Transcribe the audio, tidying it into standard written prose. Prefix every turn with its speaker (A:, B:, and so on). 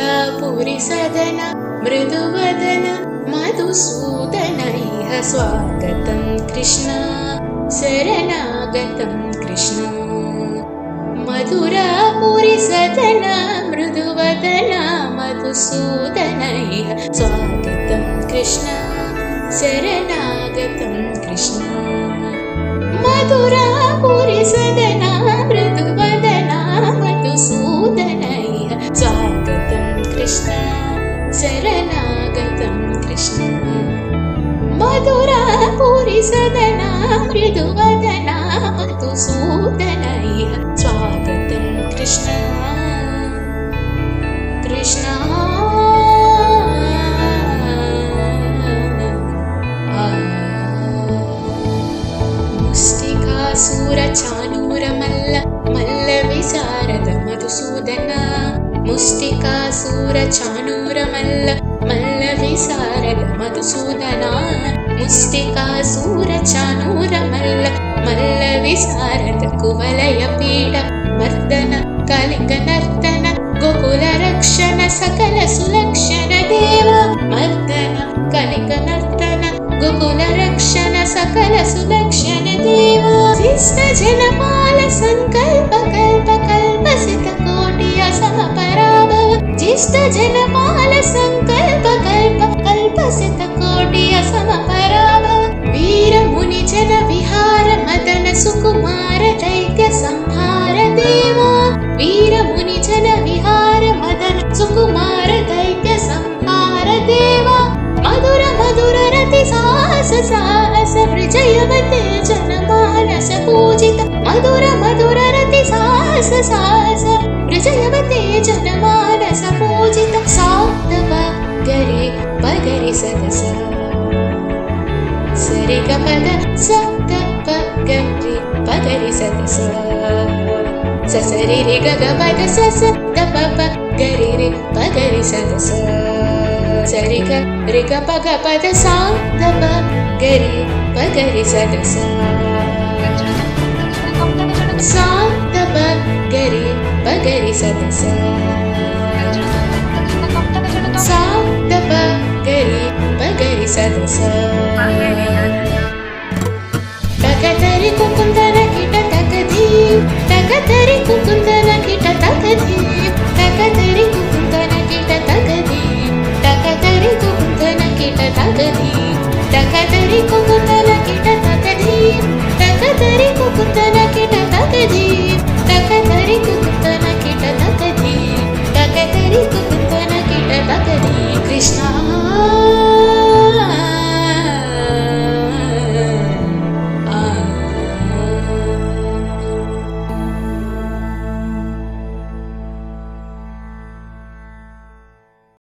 A: मधुरापुरिसदन मृदुवदन मधुसूदन इह स्वागतं कृष्ण शरणागतं कृष्ण। मधुरापुरिसदन मृदुवदन मधुसूदन इह स्वागतं कृष्ण शरणागतं कृष्ण। मधुरापुरिसदन मृदुवदन मधुसूदन इह स्वागतं कृष्ण शरणागतं कृष्ण। मधुरापुरिसदन मृदुवदन मधुसूदन इह स्वागतं कृष्ण कृष्ण। मुष्टिकासुरचाणूरमल्ल मल्लविशारद मधुसूदन मुष्टिकासुरचाणूरमल्ल मल्लविशारद मधुसूदन। मुष्टिकासुरचाणूरमल्ल मल्लविशारद कुवलयपीड मर्दन कलिङ्गनर्तन गोकुलरक्षण सकल सुलक्षण देव मर्दन कलिङ्गनर्तन गोकुलरक्षण सकल सुलक्षण देव। शिष्ट जनपाल संकल्प कल्प कल्पसित कोटि असमपराभव शिष्ट जनपाल संकल्प कल्प कल्पसित कोटि असमपराभव। वीर मुनि जन विहार मदन सुकुमार दैत्य संहार देव वीर मुनि जन विहार मदन सुकुमार दैत्य संहार देव। मधुर मधुर रति साहस साहस विजयवते जनमानस पूजित मधुर मधुर रति साहस साहस विजयवते जनमानस पूजित। साधव गरे पगरि सदस सरि ग पद सप्त गरि पगरि सदस ससरि रि ग पद सस द प गरि रि पगरि सदस सरि ग रि ग प ग पद सा द प गरि पगरि सदस सा द प गरि पगरि सदस सा द प गरि पगरि सदस। तकतरि कुकुन्दन किट तकधी तकतरि कुकुन्दन किट तकधी तकतरि कुकुन्दन किट तकधी तकतरि कुकुन्दन किट तकधी तकतरि कुकुन्दन किट तकधी तकतरि कुकुन्दन किट तकधी तकतरि कुकुन्दन किट तकधी तकतरि कुकुन्दन किट तकधी। कृष्ण